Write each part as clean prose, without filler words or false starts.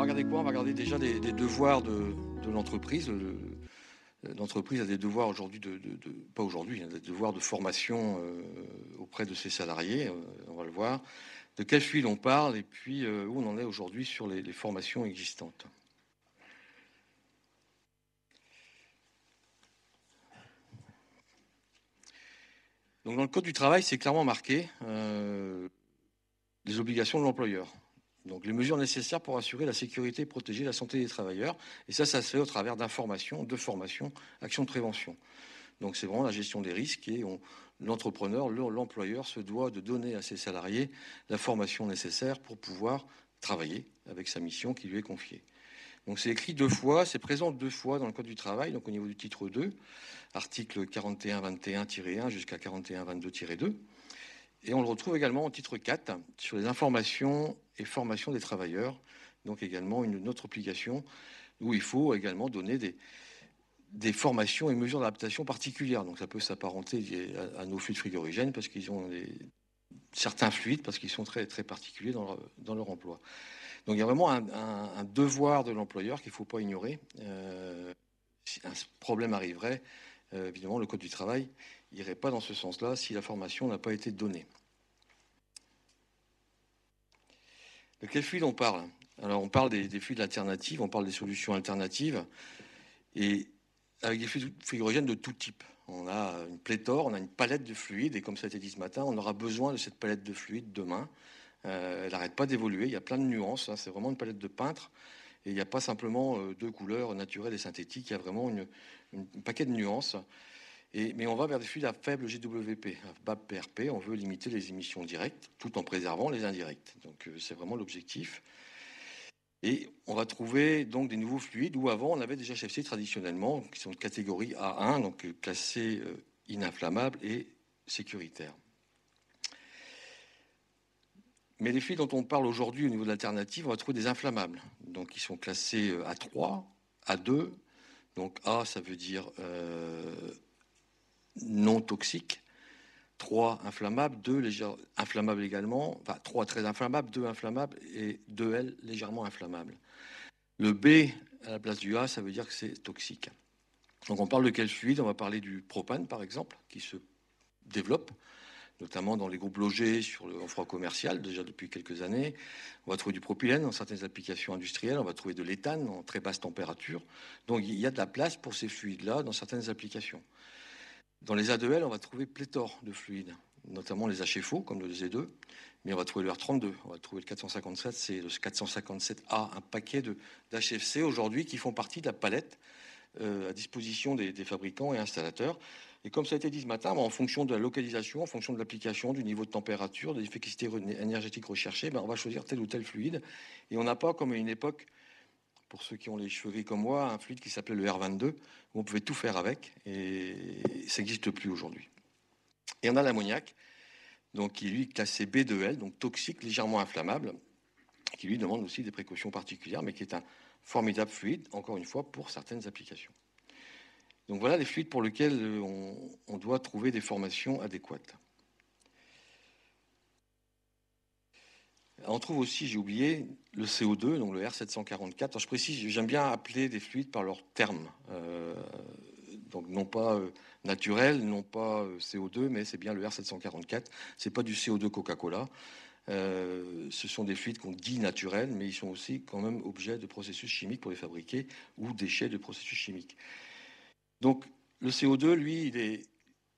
regarder quoi? On va regarder déjà des devoirs de l'entreprise. L'entreprise a des devoirs aujourd'hui, pas aujourd'hui, hein, des devoirs de formation auprès de ses salariés. On va le voir. De quel fluide on parle et puis où on en est aujourd'hui sur les formations existantes. Donc dans le Code du travail, c'est clairement marqué les obligations de l'employeur. Donc les mesures nécessaires pour assurer la sécurité et protéger la santé des travailleurs. Et ça se fait au travers d'informations, de formation, actions de prévention. Donc c'est vraiment la gestion des risques et l'entrepreneur, l'employeur se doit de donner à ses salariés la formation nécessaire pour pouvoir travailler avec sa mission qui lui est confiée. Donc c'est écrit 2 fois, c'est présent 2 fois dans le Code du travail, donc au niveau du titre 2, article 41-21-1 jusqu'à 41-22-2. Et on le retrouve également au titre 4 sur les informations et formations des travailleurs. Donc également une autre obligation où il faut également donner des formations et mesures d'adaptation particulières. Donc ça peut s'apparenter à nos fluides frigorigènes parce qu'ils ont certains fluides parce qu'ils sont très, très particuliers dans leur emploi. Donc il y a vraiment un devoir de l'employeur qu'il ne faut pas ignorer. Si un problème arriverait, évidemment, le Code du travail n'irait pas dans ce sens-là si la formation n'a pas été donnée. De quel fluide on parle? Alors on parle des fluides alternatives, on parle des solutions alternatives, et avec des fluides frigorigènes de tout type. On a une pléthore, on a une palette de fluides, et comme ça a été dit ce matin, on aura besoin de cette palette de fluides demain. Elle n'arrête pas d'évoluer, il y a plein de nuances, hein, c'est vraiment une palette de peintre, et il n'y a pas simplement 2 couleurs naturelles et synthétiques, il y a vraiment un paquet de nuances. Mais on va vers des fluides à faible GWP, à bas PRP, on veut limiter les émissions directes tout en préservant les indirectes. Donc c'est vraiment l'objectif. Et on va trouver donc des nouveaux fluides où avant on avait des HFC traditionnellement qui sont de catégorie A1, donc classés ininflammables et sécuritaires. Mais les fluides dont on parle aujourd'hui au niveau de l'alternative, on va trouver des inflammables, donc qui sont classés A3, A2. Donc A, ça veut dire non toxique. 3 inflammables, 2 légèrement inflammables également, enfin 3 très inflammables, 2 inflammables et 2L légèrement inflammables. Le B à la place du A, ça veut dire que c'est toxique. Donc on parle de quel fluide? On va parler du propane par exemple, qui se développe, notamment dans les groupes logés en froid commercial, déjà depuis quelques années. On va trouver du propylène dans certaines applications industrielles, on va trouver de l'éthane en très basse température. Donc il y a de la place pour ces fluides-là dans certaines applications. Dans les A2L, on va trouver pléthore de fluides, notamment les HFO, comme le Z2, mais on va trouver le R32, on va trouver le 457C, le 457A, un paquet d'HFC aujourd'hui qui font partie de la palette à disposition des fabricants et installateurs. Et comme ça a été dit ce matin, en fonction de la localisation, en fonction de l'application, du niveau de température, de l'efficacité énergétique recherchée, on va choisir tel ou tel fluide. Et on n'a pas, comme à une époque, pour ceux qui ont les cheveux gris comme moi, un fluide qui s'appelait le R22, où on pouvait tout faire avec, et ça n'existe plus aujourd'hui. Et on a l'ammoniac, donc qui est lui classé B2L, donc toxique, légèrement inflammable, qui lui demande aussi des précautions particulières, mais qui est un formidable fluide, encore une fois, pour certaines applications. Donc voilà les fluides pour lesquels on doit trouver des formations adéquates. On trouve aussi, j'ai oublié, le CO2, donc le R744. Alors je précise, j'aime bien appeler des fluides par leur terme. Donc non pas naturel, non pas CO2, mais c'est bien le R744. C'est pas du CO2 Coca-Cola. Ce sont des fluides qu'on dit naturels, mais ils sont aussi quand même objets de processus chimiques pour les fabriquer ou déchets de processus chimiques. Donc le CO2, lui,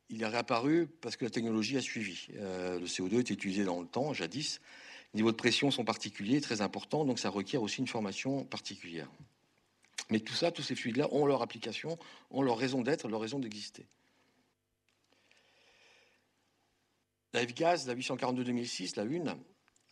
il est réapparu parce que la technologie a suivi. Le CO2 était utilisé dans le temps, jadis. Les niveaux de pression sont particuliers, très importants, donc ça requiert aussi une formation particulière. Mais tout ça, tous ces fluides-là ont leur application, ont leur raison d'être, leur raison d'exister. La F-Gaz, la 842-2006, la une,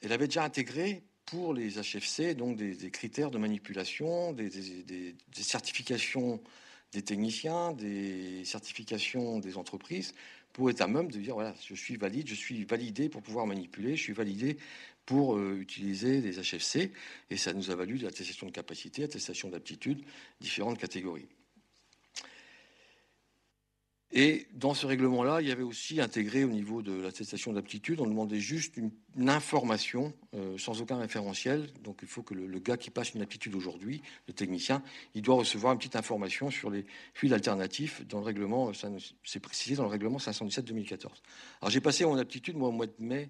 elle avait déjà intégré pour les HFC donc des critères de manipulation, des certifications des techniciens, des certifications des entreprises pour être à même de dire voilà, je suis valide, je suis validé pour pouvoir manipuler, je suis validé pour utiliser des HFC, et ça nous a valu de l'attestation de capacité, attestation d'aptitude, différentes catégories. Et dans ce règlement-là, il y avait aussi intégré au niveau de l'attestation d'aptitude, on demandait juste une information sans aucun référentiel. Donc il faut que le gars qui passe une aptitude aujourd'hui, le technicien, il doit recevoir une petite information sur les fluides alternatifs dans le règlement, c'est précisé dans le règlement 517-2014. Alors j'ai passé mon aptitude, moi, au mois de mai,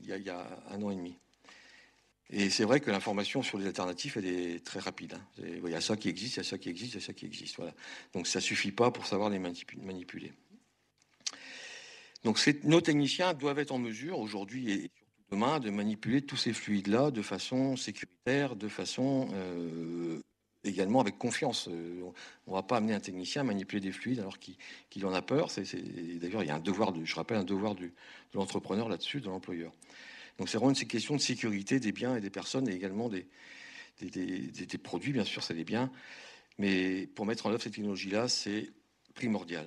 il y a 1 an et demi. Et c'est vrai que l'information sur les alternatifs, elle est très rapide. Hein. Il y a ça qui existe, il y a ça qui existe, il y a ça qui existe. Voilà. Donc ça ne suffit pas pour savoir les manipuler. Donc nos techniciens doivent être en mesure, aujourd'hui et surtout demain, de manipuler tous ces fluides-là de façon sécuritaire, de façon également avec confiance. On ne va pas amener un technicien à manipuler des fluides alors qu'il en a peur. D'ailleurs, il y a un devoir, je rappelle, un devoir de l'entrepreneur là-dessus, de l'employeur. Donc c'est vraiment une question de sécurité des biens et des personnes et également des produits, bien sûr, c'est des biens. Mais pour mettre en œuvre cette technologie-là, c'est primordial.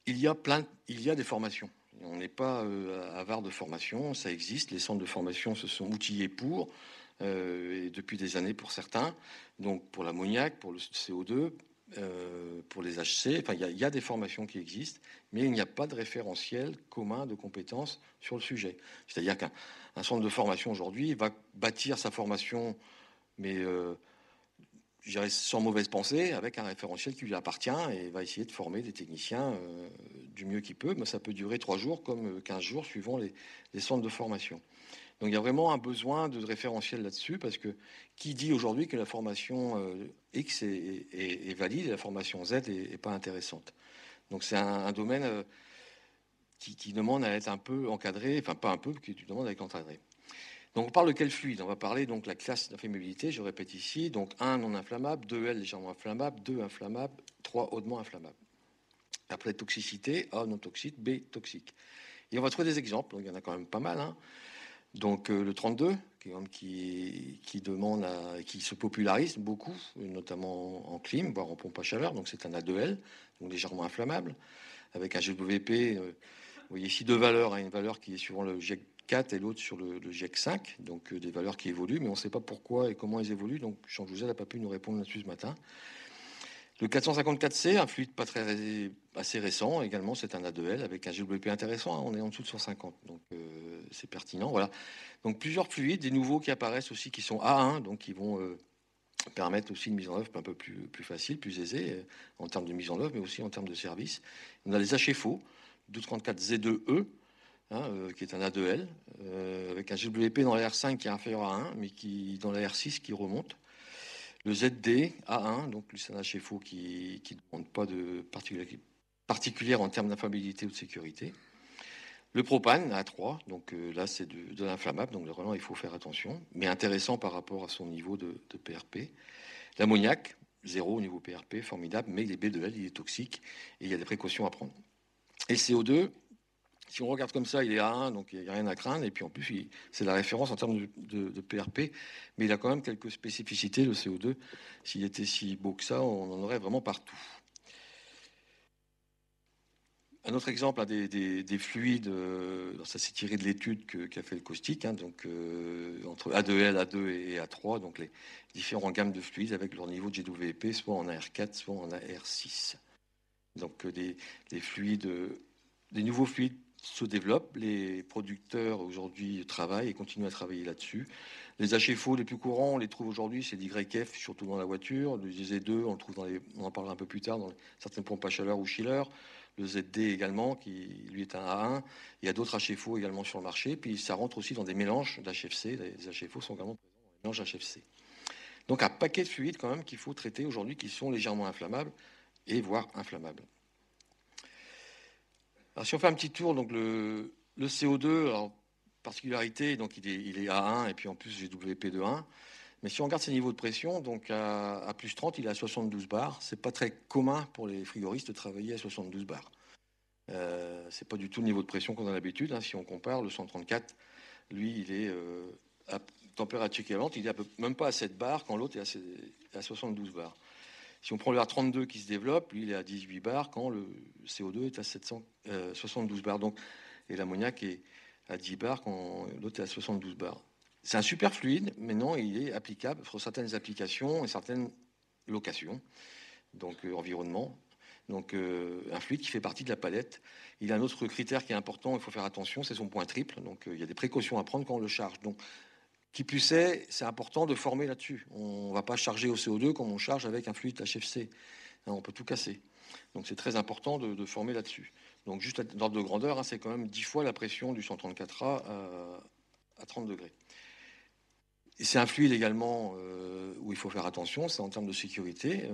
Il y a des formations. On n'est pas avare de formation, ça existe. Les centres de formation se sont outillés pour, et depuis des années pour certains. Donc pour l'ammoniac, pour le CO2, pour les HC, enfin il y a des formations qui existent, mais il n'y a pas de référentiel commun de compétences sur le sujet. C'est-à-dire qu'un centre de formation aujourd'hui va bâtir sa formation, mais je dirais sans mauvaise pensée, avec un référentiel qui lui appartient et va essayer de former des techniciens du mieux qu'il peut. Mais ça peut durer 3 jours comme 15 jours suivant les centres de formation. Donc il y a vraiment un besoin de référentiel là-dessus parce que qui dit aujourd'hui que la formation X est valide et la formation Z est pas intéressante. Donc c'est un domaine qui demande à être un peu encadré, enfin pas un peu, qui demande à être encadré. Donc on parle de quel fluide? On va parler donc la classe d'inflammabilité, je répète ici, donc 1 non inflammable, 2 L légèrement inflammable, 2 inflammable, 3 hautement inflammable. Après toxicité, A non toxique, B toxique. Et on va trouver des exemples, donc il y en a quand même pas mal. Hein. Donc le 32, qui demande qui se popularise beaucoup, notamment en clim, voire en pompe à chaleur, donc c'est un A2L, donc légèrement inflammable, avec un GWP, vous voyez ici deux valeurs, hein, une valeur qui est suivant le GIEC 4 et l'autre sur le GIEC 5, donc des valeurs qui évoluent, mais on ne sait pas pourquoi et comment elles évoluent, donc Jean Jouzel n'a pas pu nous répondre là-dessus ce matin. Le 454C, un fluide assez récent, également c'est un A2L avec un GWP intéressant, hein, on est en dessous de 150, donc c'est pertinent, voilà. Donc plusieurs fluides, des nouveaux qui apparaissent aussi, qui sont A1, donc qui vont permettre aussi une mise en œuvre un peu plus facile, plus aisée, en termes de mise en œuvre, mais aussi en termes de service. On a les HFO, 1234Z2E, hein, qui est un A2L, avec un GWP dans la R5 qui est inférieur à 1, mais qui dans la R6 qui remonte. Le ZD A1, donc c'est un HFO qui ne demande pas de particulière en termes d'inflammabilité ou de sécurité. Le propane A3, donc là c'est de l'inflammable, donc vraiment il faut faire attention, mais intéressant par rapport à son niveau de PRP. L'ammoniac, 0 au niveau PRP, formidable, mais il est B2L, il est toxique et il y a des précautions à prendre. Et le CO2, si on regarde comme ça, il est A1, donc il n'y a rien à craindre. Et puis en plus, c'est la référence en termes de PRP, mais il a quand même quelques spécificités, le CO2. S'il était si beau que ça, on en aurait vraiment partout. Un autre exemple, hein, des fluides, ça s'est tiré de l'étude qu'a fait le caustique, hein, donc entre A2L, A2 et A3, donc les différentes gammes de fluides avec leur niveau de GWP, soit en AR4, soit en AR6. Donc des fluides, des nouveaux fluides se développent. Les producteurs aujourd'hui travaillent et continuent à travailler là-dessus. Les HFO les plus courants, on les trouve aujourd'hui, c'est l'YF, surtout dans la voiture. Le Z2, on le trouve on en parlera un peu plus tard, dans certaines pompes à chaleur ou chiller. Le ZD également, qui lui est un A1. Il y a d'autres HFO également sur le marché. Puis ça rentre aussi dans des mélanges d'HFC. Les HFO sont également présents dans les mélanges HFC. Donc un paquet de fluides quand même qu'il faut traiter aujourd'hui qui sont légèrement inflammables et voire inflammables. Alors si on fait un petit tour, donc le CO2, alors, particularité, donc il est A1 et puis en plus GWP de 1. Mais si on regarde ses niveaux de pression, donc à plus 30, il est à 72 bars. C'est pas très commun pour les frigoristes de travailler à 72 bars. C'est pas du tout le niveau de pression qu'on a l'habitude. Hein. Si on compare, le 134, lui, il est à température équivalente, il est même pas à 7 bars quand l'autre est à 72 bars. Si on prend le R32 qui se développe, lui, il est à 18 bars quand le CO2 est à 72 bars. Donc, et l'ammoniac est à 10 bars quand l'autre est à 72 bars. C'est un super fluide, mais non, il est applicable sur certaines applications et certaines locations. donc environnement. Donc un fluide qui fait partie de la palette. Il y a un autre critère qui est important, il faut faire attention, c'est son point triple. Donc il y a des précautions à prendre quand on le charge. Donc qui plus est, c'est important de former là-dessus. On ne va pas charger au CO2 comme on charge avec un fluide HFC. On peut tout casser. Donc c'est très important de former là-dessus. Donc juste d'ordre de grandeur, c'est quand même 10 fois la pression du 134A à 30 degrés. Et c'est un fluide également où il faut faire attention, c'est en termes de sécurité.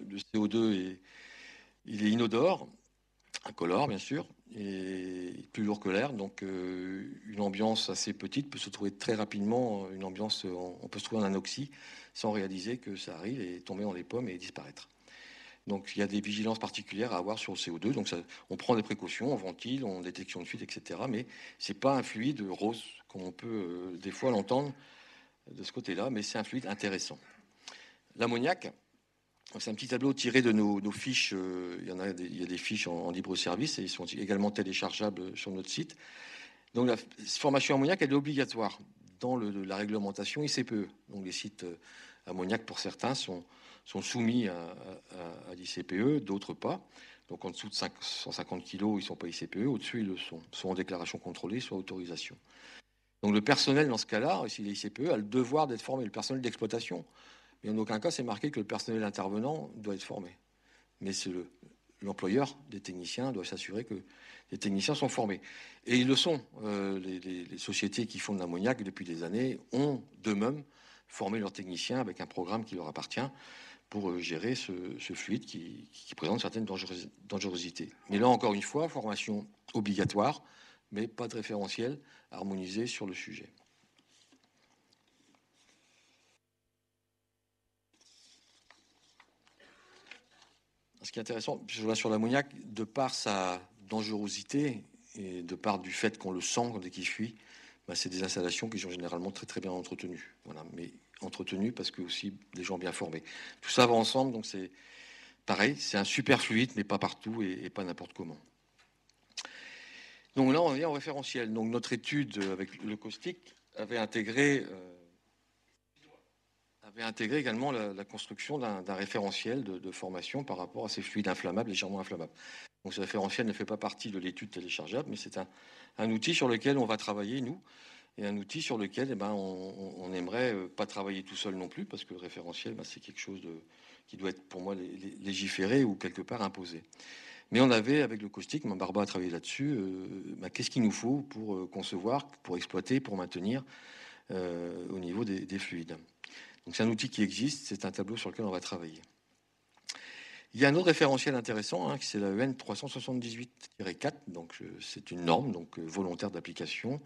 Le CO2 il est inodore, incolore bien sûr, et plus lourd que l'air. Donc une ambiance assez petite peut se trouver très rapidement, une ambiance, on peut se trouver en anoxie sans réaliser que ça arrive et tomber dans les pommes et disparaître. Donc il y a des vigilances particulières à avoir sur le CO2. Donc ça, on prend des précautions, on ventile, on détection de fuite, etc. Mais c'est pas un fluide rose comme on peut des fois l'entendre de ce côté-là, mais c'est un fluide intéressant. L'ammoniac, c'est un petit tableau tiré de nos fiches. Il y a des fiches en libre service et ils sont également téléchargeables sur notre site. Donc la formation ammoniac, elle est obligatoire dans la réglementation ICPE. Donc les sites ammoniac pour certains sont soumis à l'ICPE, d'autres pas. Donc en dessous de 150 kg, ils ne sont pas ICPE, au-dessus, ils le sont, soit en déclaration contrôlée, soit autorisation. Donc le personnel, dans ce cas-là, si l'ICPE a le devoir d'être formé, le personnel d'exploitation. Mais en aucun cas, c'est marqué que le personnel intervenant doit être formé. Mais c'est l'employeur des techniciens doit s'assurer que les techniciens sont formés. Et ils le sont. Les sociétés qui font de l'ammoniac depuis des années ont d'eux-mêmes formé leurs techniciens avec un programme qui leur appartient pour gérer ce fluide qui présente certaines dangerosités. Mais là, encore une fois, formation obligatoire, mais pas de référentiel harmonisé sur le sujet. Ce qui est intéressant, je vois sur l'ammoniac, de par sa dangerosité et de par du fait qu'on le sent dès qu'il fuit, c'est des installations qui sont généralement très très bien entretenues. Voilà, mais entretenues parce que aussi des gens bien formés. Tout ça va ensemble, donc c'est pareil, c'est un super fluide, mais pas partout et pas n'importe comment. Donc là, on vient au référentiel. Donc notre étude avec le caustique avait intégré également la construction d'un référentiel de formation par rapport à ces fluides inflammables, légèrement inflammables. Donc ce référentiel ne fait pas partie de l'étude téléchargeable, mais c'est un outil sur lequel on va travailler, nous, et un outil sur lequel on n'aimerait pas travailler tout seul non plus, parce que le référentiel, c'est quelque chose qui doit être pour moi légiféré ou quelque part imposé. Mais on avait, avec le caustique, Barba a travaillé là-dessus, qu'est-ce qu'il nous faut pour concevoir, pour exploiter, pour maintenir au niveau des fluides. Donc c'est un outil qui existe, c'est un tableau sur lequel on va travailler. Il y a un autre référentiel intéressant, c'est la EN 378-4, donc c'est une norme donc volontaire d'application,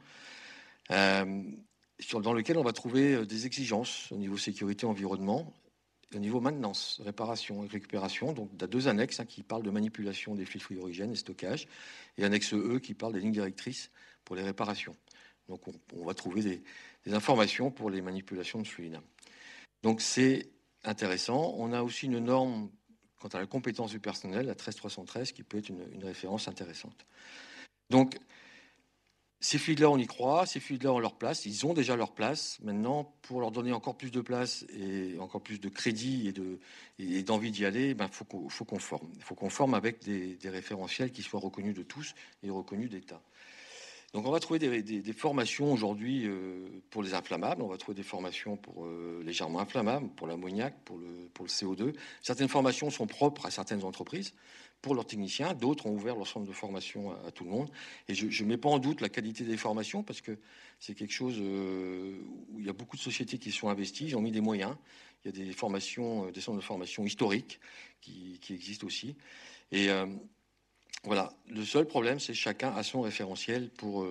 dans lequel on va trouver des exigences au niveau sécurité environnement, au niveau maintenance, réparation et récupération. Donc il y a 2 annexes qui parlent de manipulation des fluides frigorigènes et stockage, et annexe E qui parle des lignes directrices pour les réparations. Donc on va trouver des informations pour les manipulations de fluides. Donc c'est intéressant. On a aussi une norme quant à la compétence du personnel, la 13313, qui peut être une référence intéressante. Donc ces fluides-là, on y croit, ces fluides-là ont leur place, ils ont déjà leur place. Maintenant, pour leur donner encore plus de place et encore plus de crédit et d'envie d'y aller, faut qu'on forme. Il faut qu'on forme avec des référentiels qui soient reconnus de tous et reconnus d'État. Donc on va trouver des formations aujourd'hui pour les inflammables, on va trouver des formations pour légèrement inflammables, pour l'ammoniac, pour le CO2. Certaines formations sont propres à certaines entreprises pour leurs techniciens, d'autres ont ouvert leur centre de formation à tout le monde. Et je ne mets pas en doute la qualité des formations parce que c'est quelque chose où il y a beaucoup de sociétés qui sont investies, ils ont mis des moyens. Il y a des formations, des centres de formation historiques qui existent aussi. Et voilà, le seul problème, c'est que chacun a son référentiel pour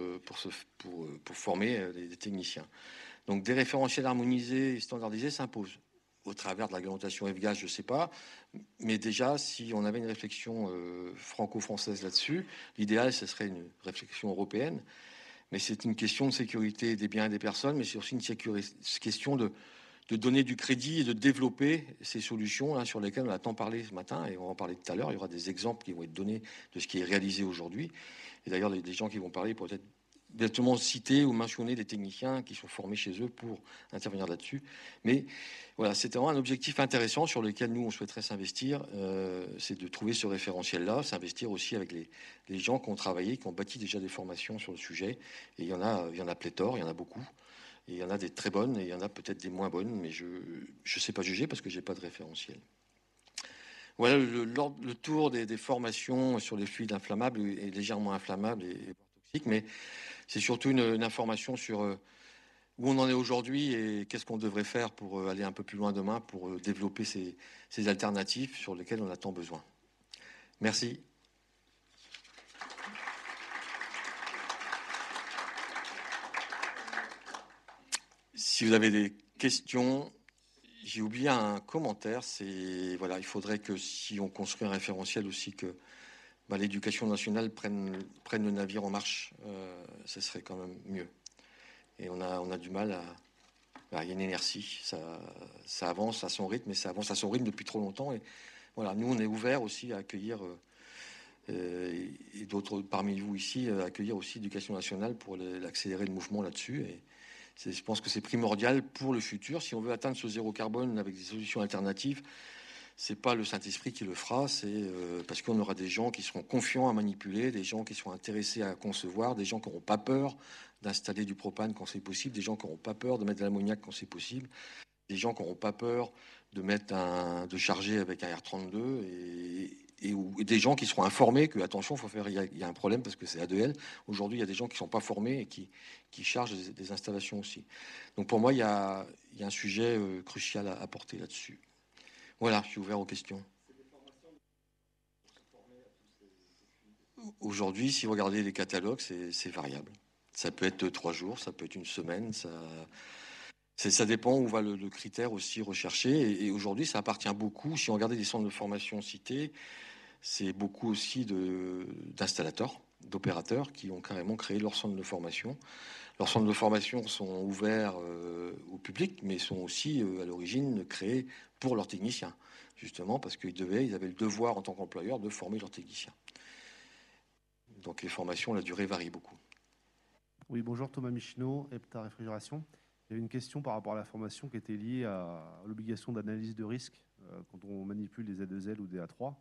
former les techniciens. Donc des référentiels harmonisés et standardisés s'imposent au travers de la réglementation F-Gaz, je ne sais pas. Mais déjà, si on avait une réflexion franco-française là-dessus, l'idéal, ce serait une réflexion européenne. Mais c'est une question de sécurité des biens et des personnes, mais c'est aussi une question de donner du crédit et de développer ces solutions sur lesquelles on a tant parlé ce matin, et on va en parler tout à l'heure. Il y aura des exemples qui vont être donnés de ce qui est réalisé aujourd'hui. Et d'ailleurs, les gens qui vont parler pourraient être directement citer ou mentionner des techniciens qui sont formés chez eux pour intervenir là-dessus. Mais voilà, c'était vraiment un objectif intéressant sur lequel nous, on souhaiterait s'investir. C'est de trouver ce référentiel-là, s'investir aussi avec les gens qui ont travaillé, qui ont bâti déjà des formations sur le sujet. Et il y en a pléthore, il y en a beaucoup. Et il y en a des très bonnes et il y en a peut-être des moins bonnes, mais je ne sais pas juger parce que je n'ai pas de référentiel. Voilà, le tour des formations sur les fluides inflammables et légèrement inflammables et toxiques, mais c'est surtout une information sur où on en est aujourd'hui et qu'est-ce qu'on devrait faire pour aller un peu plus loin demain pour développer ces alternatives sur lesquelles on a tant besoin. Merci. Si vous avez des questions, j'ai oublié un commentaire. C'est voilà, il faudrait que si on construit un référentiel aussi que l'éducation nationale prenne le navire en marche. Ce serait quand même mieux. Et on a du mal à. Il y a une inertie. Ça avance à son rythme, et ça avance à son rythme depuis trop longtemps. Et voilà, nous on est ouvert aussi à accueillir et d'autres parmi vous ici accueillir aussi l'éducation nationale pour accélérer le mouvement là-dessus. Et je pense que c'est primordial pour le futur. Si on veut atteindre ce zéro carbone avec des solutions alternatives, c'est pas le Saint-Esprit qui le fera, c'est parce qu'on aura des gens qui seront confiants à manipuler, des gens qui seront intéressés à concevoir, des gens qui n'auront pas peur d'installer du propane quand c'est possible, des gens qui n'auront pas peur de mettre de l'ammoniac quand c'est possible, des gens qui n'auront pas peur de charger avec un R32 et des gens qui seront informés que attention, il y a un problème parce que c'est A2L. Aujourd'hui, il y a des gens qui sont pas formés et qui chargent des installations aussi. Donc pour moi, il y a un sujet crucial à apporter là-dessus. Voilà, je suis ouvert aux questions. Aujourd'hui, si vous regardez les catalogues, c'est variable. Ça peut être 3 jours, ça peut être une semaine, ça dépend où va le critère aussi recherché. Et aujourd'hui, ça appartient beaucoup, si on regardait les centres de formation cités, c'est beaucoup aussi d'installateurs, d'opérateurs qui ont carrément créé leur centre de formation. Leurs centres de formation sont ouverts au public, mais sont aussi à l'origine créés pour leurs techniciens, justement parce qu'ils avaient le devoir en tant qu'employeur de former leurs techniciens. Donc les formations, la durée varie beaucoup. Oui, bonjour, Thomas Michino, EPTA Réfrigération. Il y avait une question par rapport à la formation qui était liée à l'obligation d'analyse de risque quand on manipule des A2L ou des A3,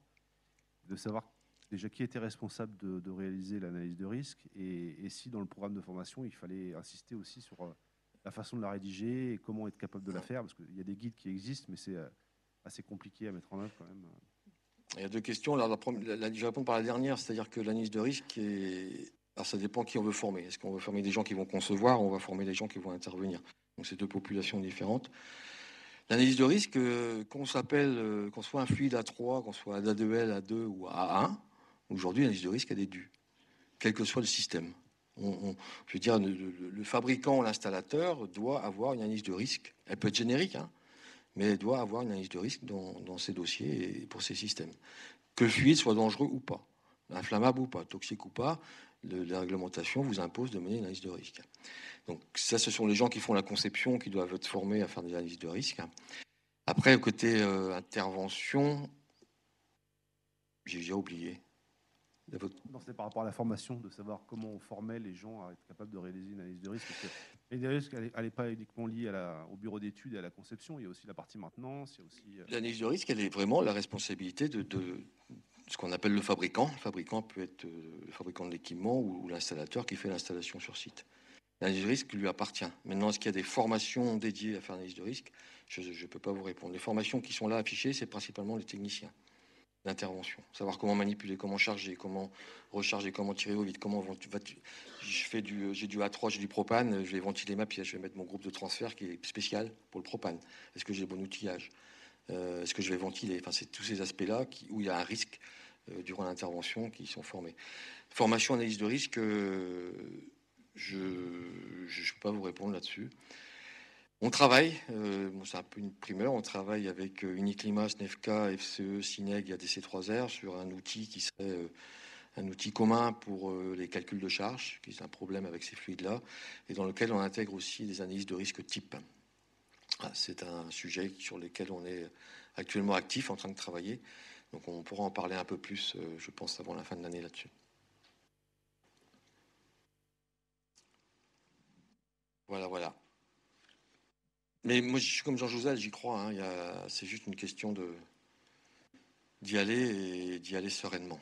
de savoir déjà qui était responsable de réaliser l'analyse de risque et si dans le programme de formation, il fallait insister aussi sur la façon de la rédiger et comment être capable de la faire, parce qu'il y a des guides qui existent, mais c'est assez compliqué à mettre en œuvre quand même. Il y a deux questions. Alors, je vais répondre par la dernière, c'est-à-dire que l'analyse de risque, alors ça dépend qui on veut former. Est-ce qu'on veut former des gens qui vont concevoir ou on va former des gens qui vont intervenir? Donc, c'est deux populations différentes. L'analyse de risque, qu'on soit un fluide A3, qu'on soit A2L, A2 ou A1, aujourd'hui, l'analyse de risque, elle est due, quel que soit le système. Je veux dire, le fabricant ou l'installateur doit avoir une analyse de risque. Elle peut être générique, hein, mais elle doit avoir une analyse de risque dans ses dossiers et pour ses systèmes. Que le fluide soit dangereux ou pas, inflammable ou pas, toxique ou pas, la réglementation vous impose de mener une analyse de risque. Donc ça, ce sont les gens qui font la conception qui doivent être formés à faire des analyses de risque. Après, côté intervention, j'ai déjà oublié. Non, c'est par rapport à la formation, de savoir comment on formait les gens à être capables de réaliser une analyse de risque. Parce que l'analyse de risque, elle n'est pas uniquement liée au bureau d'études et à la conception, il y a aussi la partie maintenance, il y a aussi... L'analyse de risque, elle est vraiment la responsabilité de ce qu'on appelle le fabricant. Le fabricant peut être le fabricant de l'équipement ou l'installateur qui fait l'installation sur site. L'analyse de risque lui appartient. Maintenant, est-ce qu'il y a des formations dédiées à faire l'analyse de risque? Je ne peux pas vous répondre. Les formations qui sont là affichées, c'est principalement les techniciens d'intervention. Savoir comment manipuler, comment charger, comment recharger, comment tirer au vide, j'ai du A3, j'ai du propane, je vais ventiler ma pièce, je vais mettre mon groupe de transfert qui est spécial pour le propane. Est-ce que j'ai le bon outillage? Est-ce que je vais ventiler? Enfin, c'est tous ces aspects-là où il y a un risque durant l'intervention qui sont formés. Formation analyse de risque, je ne peux pas vous répondre là-dessus. On travaille, c'est un peu une primeur, on travaille avec Uniclimat, SNEFCA, FCE, SINEG et ADC3R sur un outil qui serait un outil commun pour les calculs de charge, qui est un problème avec ces fluides-là, et dans lequel on intègre aussi des analyses de risque type. C'est un sujet sur lequel on est actuellement actif, en train de travailler. Donc on pourra en parler un peu plus, je pense, avant la fin de l'année là-dessus. Voilà, voilà. Mais moi, je suis comme Jean Jouzel, j'y crois. Hein. C'est juste une question d'y aller et d'y aller sereinement.